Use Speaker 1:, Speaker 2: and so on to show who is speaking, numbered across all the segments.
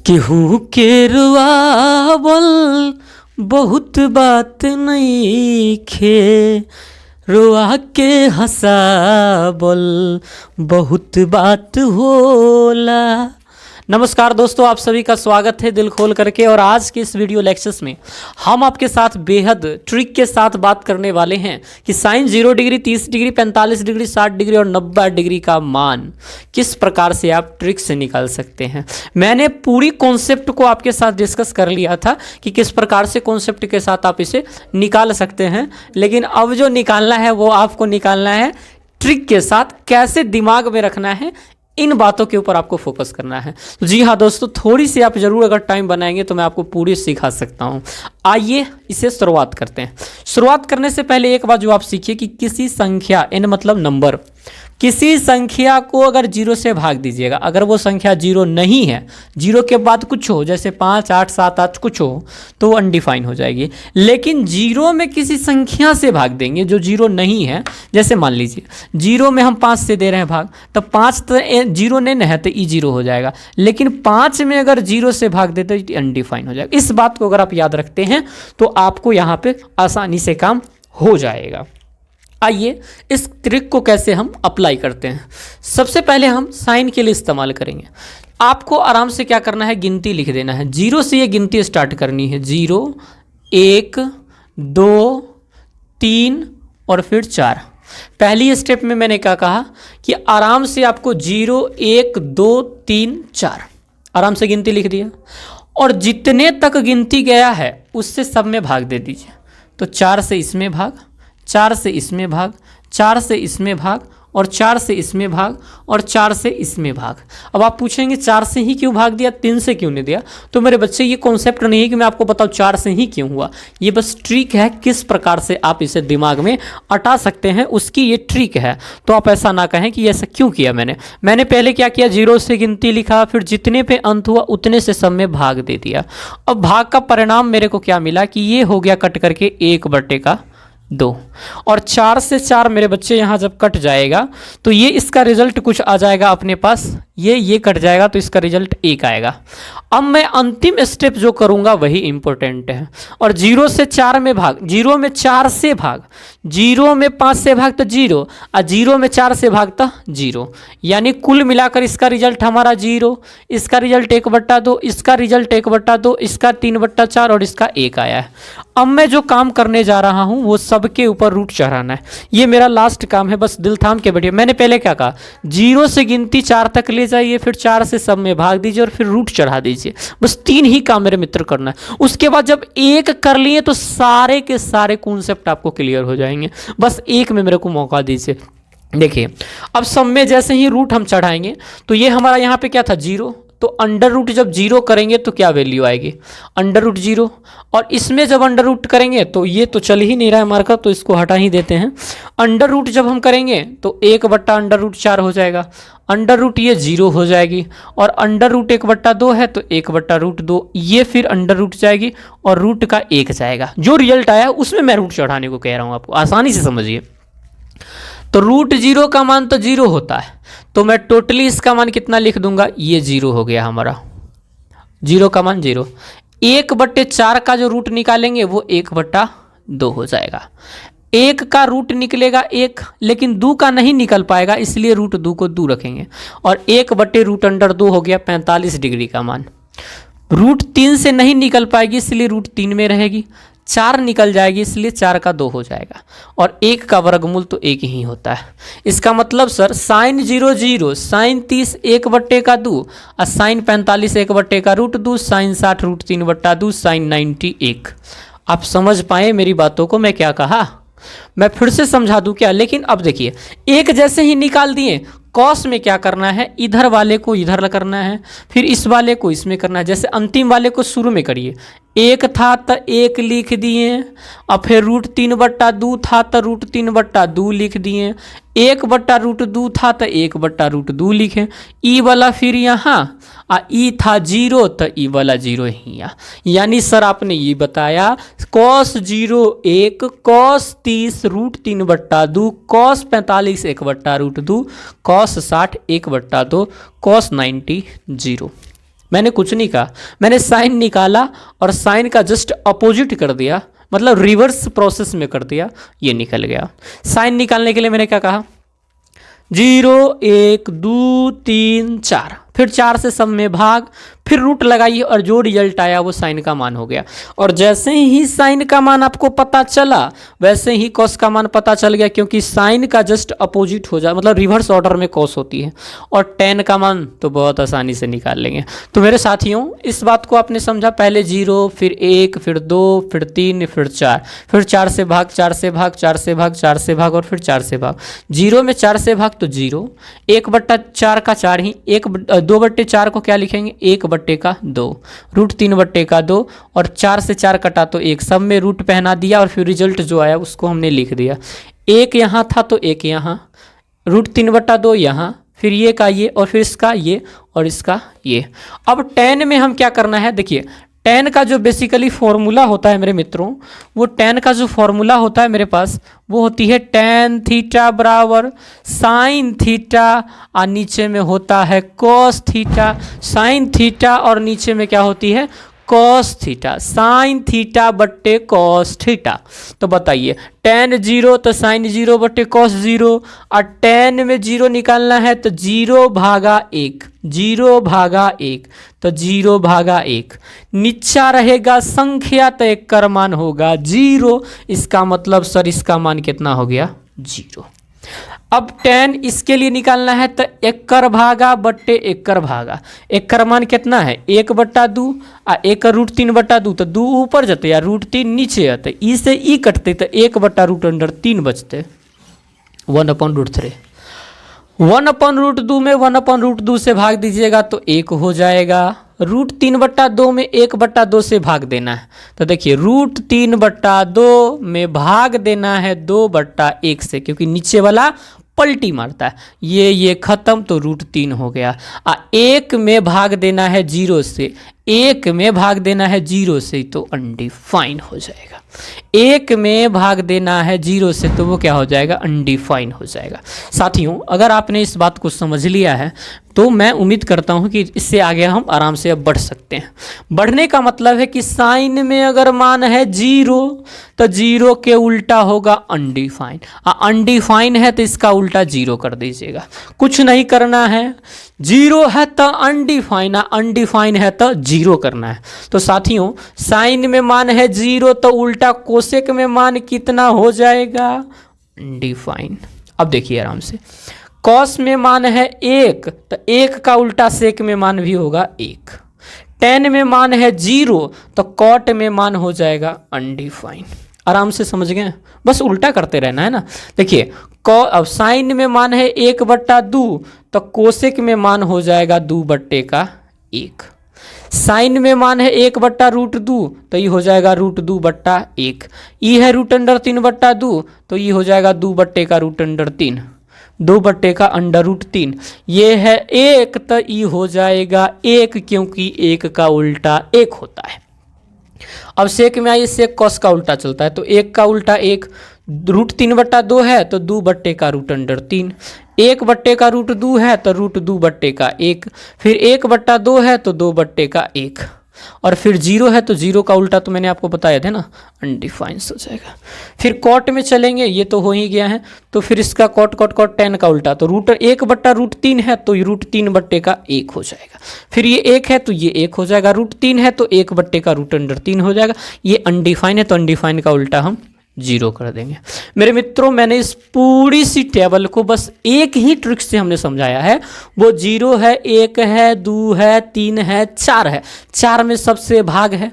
Speaker 1: केहू के रुआवल बहुत बात नइखे, रुआ के हंसावल बहुत बात होला। नमस्कार दोस्तों, आप सभी का स्वागत है दिल खोल करके। और आज के इस वीडियो लेक्चर्स में हम आपके साथ बेहद ट्रिक के साथ बात करने वाले हैं कि sine 0 degree, 30 degree, 45 degree, 60 degree और 90 डिग्री का मान किस प्रकार से आप ट्रिक से निकाल सकते हैं। मैंने पूरी कॉन्सेप्ट को आपके साथ डिस्कस कर लिया था कि किस प्रकार से कॉन्सेप्ट के साथ आप इसे निकाल सकते हैं, लेकिन अब जो निकालना है वो आपको निकालना है ट्रिक के साथ। कैसे दिमाग में रखना है, इन बातों के ऊपर आपको फोकस करना है। तो जी हाँ दोस्तों, थोड़ी सी आप जरूर अगर टाइम बनाएंगे तो मैं आपको पूरी सिखा सकता हूँ। आइए इसे शुरुआत करते हैं। शुरुआत करने से पहले एक बात जो आप सीखिए कि किसी संख्या n मतलब नंबर, किसी संख्या को अगर 0 से भाग दीजिएगा, अगर वो संख्या 0 नहीं है, 0 के बाद कुछ हो, जैसे 5, 8, 7, 8 कुछ हो, तो वो अनडिफाइन हो जाएगी। लेकिन 0 में किसी संख्या से भाग देंगे जो 0 नहीं है, जैसे मान लीजिए 0 में हम 5 से दे रहे हैं भाग, तो 5 तो 0 नहीं है तो ई 0 हो जाएगा। लेकिन 5 में अगर 0 से भाग देते तो अनडिफाइन हो जाएगा। इस बात को अगर आप याद रखते हैं तो आपको यहाँ पे आसानी से काम हो जाएगा। आइए इस ट्रिक को कैसे हम अप्लाई करते हैं। सबसे पहले हम साइन के लिए इस्तेमाल करेंगे। आपको आराम से क्या करना है, गिनती लिख देना है। 0 से ये गिनती स्टार्ट करनी है। 0, 1, 2, 3 और फिर 4। पहली स्टेप में मैंने क्या कहा कि आराम से आपको 0, 1, 2, 3, 4 आराम से गिनती लिख दिया, और जितने तक गिनती गया है उससे सब में भाग दे दीजिए। तो 4 से इसमें भाग, 4 से इसमें भाग, 4 से इसमें भाग, और 4 से इसमें भाग, और 4 से इसमें भाग। अब आप पूछेंगे 4 से ही क्यों भाग दिया, 3 से क्यों नहीं दिया? तो मेरे बच्चे ये कॉन्सेप्ट नहीं है कि मैं आपको बताऊँ 4 से ही क्यों हुआ। ये बस ट्रिक है, किस प्रकार से आप इसे दिमाग में अटा सकते हैं उसकी ये ट्रिक है। तो आप ऐसा ना कहें कि ऐसा क्यों किया मैंने पहले क्या किया, 0 से गिनती लिखा, फिर जितने पे अंत हुआ उतने से सब में भाग दे दिया। अब भाग का परिणाम मेरे को क्या मिला कि ये हो गया कट करके 1/2। और 4 से 4 मेरे बच्चे यहाँ जब कट जाएगा तो ये इसका रिजल्ट कुछ आ जाएगा अपने पास, ये कट जाएगा तो इसका रिजल्ट 1 आएगा। अब मैं अंतिम स्टेप जो करूँगा वही इंपॉर्टेंट है। और 0 से 4 में भाग, 0 में 4 से भाग, 0 में 5 से भाग तो 0, और 0 में 4 से भाग तो 0, यानी कुल मिलाकर इसका रिजल्ट हमारा 0, इसका रिजल्ट 1/2, इसका रिजल्ट 1/2, इसका 3/4 और इसका 1 आया है। अब मैं जो काम करने जा रहा हूँ वो सबके ऊपर रूट चढ़ाना है। ये मेरा लास्ट काम है, बस दिल थाम के बैठिए। मैंने पहले क्या कहा, 0 से गिनती 4 तक ले जाइए, फिर 4 से सब में भाग दीजिए और फिर रूट चढ़ा दीजिए। बस 3 ही काम मेरे मित्र करना है। उसके बाद जब 1 कर लिए तो सारे के सारे कॉन्सेप्ट आपको क्लियर हो जाएंगे। बस 1 में मेरे को मौका दीजिए। देखिए अब सब में जैसे ही रूट हम चढ़ाएंगे तो ये हमारा यहाँ पे क्या था, 0, तो अंडर रूट जब 0 करेंगे तो क्या वैल्यू आएगी, अंडर रूट 0। और इसमें जब अंडर रूट करेंगे तो ये तो चल ही नहीं रहा है मार्कर, तो इसको हटा ही देते हैं। अंडर रूट जब हम करेंगे तो 1/√4 हो जाएगा, अंडर रूट ये 0 हो जाएगी, और अंडर रूट 1/2 है तो 1/√2, ये फिर अंडर रूट जाएगी और रूट का 1 जाएगा। जो रिजल्ट आया उसमें मैं रूट चढ़ाने को कह रहा हूँ, आपको आसानी से समझिए। तो रूट 0 का मान तो 0 होता है, तो मैं टोटली इसका मान कितना लिख दूंगा, ये 0 हो गया हमारा, 0 का मान 0। 1/4 का जो रूट निकालेंगे वो 1/2 हो जाएगा। 1 का रूट निकलेगा 1, लेकिन 2 का नहीं निकल पाएगा, इसलिए रूट 2 को 2 रखेंगे, और 1/√2 हो गया 45 डिग्री का मान। रूट 3 से नहीं निकल पाएगी इसलिए रूट 3 में रहेगी, 4 निकल जाएगी इसलिए 4 का 2 हो जाएगा, और 1 का वर्गमूल तो 1 ही होता है। इसका मतलब सर साइन 0 0, साइन 30 1/2, और साइन 45 1/√2, साइन 60 √3/2, साइन 90 1। आप समझ पाए मेरी बातों को, मैं क्या कहा? मैं फिर से समझा दूं क्या? लेकिन अब देखिए, 1 जैसे ही निकाल दिए, कॉस में क्या करना है, इधर वाले को इधर करना है, फिर इस वाले को इसमें करना है। जैसे अंतिम वाले को शुरू में करिए, 1 था तो 1 लिख दिए, और फिर √3/2 था तो √3/2 लिख दिए, 1/√2 था तो 1/√2 लिखे, ई वाला फिर यहाँ, ई था 0 तो ई वाला 0 ही यहाँ। यानी सर आपने ये बताया cos 0 1, cos 30 √3/2, cos 45 1/√2, cos 60 1/2, cos 90 0। मैंने कुछ नहीं कहा, मैंने साइन निकाला और साइन का जस्ट अपोजिट कर दिया, मतलब रिवर्स प्रोसेस में कर दिया, ये निकल गया। साइन निकालने के लिए मैंने क्या कहा, 0 1 2 3 4, फिर 4 से सब में भाग, फिर रूट लगाइए और जो रिजल्ट आया वो साइन का मान हो गया। और जैसे ही साइन का मान आपको पता चला वैसे ही कॉस का मान पता चल गया, क्योंकि साइन का जस्ट अपोजिट हो जाए, मतलब रिवर्स ऑर्डर में कॉस होती है। और टेन का मान तो बहुत आसानी से निकाल लेंगे। तो मेरे साथियों इस बात को आपने समझा, पहले 0 फिर 1 फिर 2 फिर 3 फिर 4, फिर 4 से भाग 4 से भाग 4 से भाग 4 से भाग और फिर 4 से भाग। 0 में 4 से भाग तो 0, 1/4 का 4 ही, 2/4 को क्या लिखेंगे, 1/2, रूट 3/2 और 4 से 4 कटा तो 1, सब में रूट पहना दिया और फिर रिजल्ट जो आया उसको हमने लिख दिया। 1 यहाँ था तो 1 यहाँ, रूट 3/2 यहाँ, फिर ये का ये और फिर इसका ये और इसका ये। अब tan में हम क्या करना है, देखिए tan का जो बेसिकली फॉर्मूला होता है मेरे मित्रों, वो tan का जो फॉर्मूला होता है मेरे पास वो होती है tan थीटा बराबर साइन थीटा और नीचे में होता है cos थीटा, साइन थीटा और नीचे में क्या होती है कॉस थीटा, साइन थीटा बट्टे कॉस थीटा। तो बताइए tan 0 तो साइन 0 बट्टे कॉस 0 और tan में 0 निकालना है तो 0/1, 0/1 तो 0/1, नीचा रहेगा संख्या तो 1 का मान होगा 0, इसका मतलब सर इसका मान कितना हो गया 0। अब tan इसके लिए निकालना है तो 1 कर भागा बट्टे 1 कर भागा, 1 का मान कितना है 1/2 और 1 का रूट 3/2 तो 2 ऊपर जाते या रूट 3 नीचे आते, ई से ई कटते तो 1/√3 बचते, 1/√3। 1/√2 में 1/√2 से भाग दीजिएगा तो 1 हो जाएगा। रूट 3/2 में 1/2 से भाग देना है, तो देखिए रूट 3/2 में भाग देना है 2/1 से, क्योंकि नीचे वाला पलटी मारता है, ये खत्म तो रूट 3 हो गया। 1 में भाग देना है 0 से, 1 में भाग देना है 0 से तो अनडिफाइन हो जाएगा। 1 में भाग देना है 0 से तो वो क्या हो जाएगा अनडिफाइन हो जाएगा। साथियों अगर आपने इस बात को समझ लिया है तो मैं उम्मीद करता हूं कि इससे आगे हम आराम से अब बढ़ सकते हैं। बढ़ने का मतलब है कि साइन में अगर मान है 0 तो 0 के उल्टा होगा अनडिफाइन, अनडिफाइन है तो इसका उल्टा 0 कर दीजिएगा, कुछ नहीं करना है। 0 है तो अनडिफाइन, अनडिफाइन है तो 0 करना है। तो साथियों साइन में मान है 0 तो उल्टा कोसेक में मान कितना हो जाएगा अनडिफाइन। अब देखिए आराम से, कॉस में मान है 1 तो 1 का उल्टा सेक में मान भी होगा 1। tan में मान है 0 तो कॉट में मान हो जाएगा अनडिफाइन। आराम से समझ गए, बस उल्टा करते रहना है ना। देखिए अब साइन में मान है 1/2 तो कोसेक में मान हो जाएगा 2/1। साइन में मान है 1/√2 तो ये हो जाएगा √2/1। ये है √3/2 तो ये हो जाएगा 2/√3, 2/√3। ये है 1 तो ये हो जाएगा 1, क्योंकि 1 का उल्टा 1 होता है। अब सेक में आइए, सेक कॉस का उल्टा चलता है तो 1 का उल्टा 1, √3/2 है तो 2/√3, 1/√2 है तो √2/1, फिर 1/2 है तो 2/1 और फिर 0 है तो 0 का उल्टा तो मैंने आपको बताया था ना अनडिफाइन हो जाएगा। फिर कॉट में चलेंगे, ये तो हो ही गया है, तो फिर इसका कॉट tan का उल्टा तो 1/√3 है तो √3/1 हो जाएगा। फिर ये 1 है तो ये 1 हो जाएगा, √3 है तो 1/√3 हो जाएगा। ये अनडिफाइन है तो अनडिफाइन का उल्टा हम 0 कर देंगे। मेरे मित्रों मैंने इस पूरी सी टेबल को बस एक ही ट्रिक से हमने समझाया है, वो 0 है, 1 है, 2 है, 3 है, 4 है, 4 में सबसे भाग है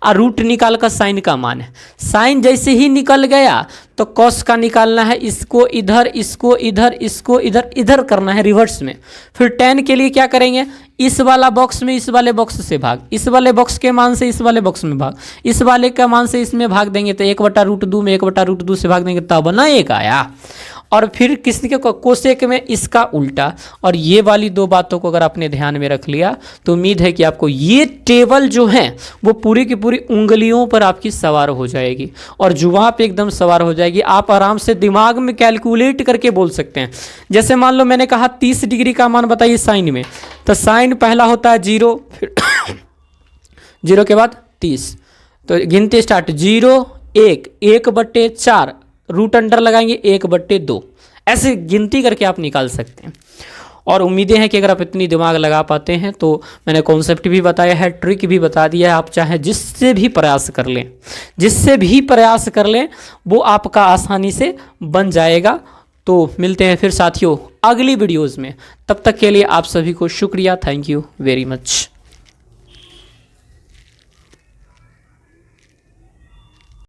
Speaker 1: और रूट निकाल कर साइन का मान है। साइन जैसे ही निकल गया तो कॉस का निकालना है, इसको इधर, इसको इधर, इसको इधर, इधर करना है रिवर्स में। फिर tan के लिए क्या करेंगे, इस वाला बॉक्स में इस वाले बॉक्स से भाग, इस वाले बॉक्स के मान से इस वाले बॉक्स में भाग, इस वाले का मान से इसमें भाग देंगे तो 1/√2 में 1/√2 से भाग देंगे तब ना 1 आया। और फिर किसी के कोसेक में इसका उल्टा। और ये वाली दो बातों को अगर आपने ध्यान में रख लिया तो उम्मीद है कि आपको ये टेबल जो है वो पूरी की पूरी उंगलियों पर आपकी सवार हो जाएगी और जुबान पे एकदम सवार हो जाएगी। आप आराम से दिमाग में कैलकुलेट करके बोल सकते हैं। जैसे मान लो मैंने कहा 30 डिग्री का मान बताइए साइन में, तो साइन पहला होता है 0, फिर 0 के बाद 30, तो गिनते स्टार्ट 0 1 1/4, रूट अंडर लगाएंगे 1/2, ऐसे गिनती करके आप निकाल सकते हैं। और उम्मीदें हैं कि अगर आप इतनी दिमाग लगा पाते हैं तो मैंने कॉन्सेप्ट भी बताया है, ट्रिक भी बता दिया है, आप चाहे जिससे भी प्रयास कर लें, जिससे भी प्रयास कर लें वो आपका आसानी से बन जाएगा। तो मिलते हैं फिर साथियों अगली वीडियोज़ में, तब तक के लिए आप सभी को शुक्रिया, थैंक यू वेरी मच।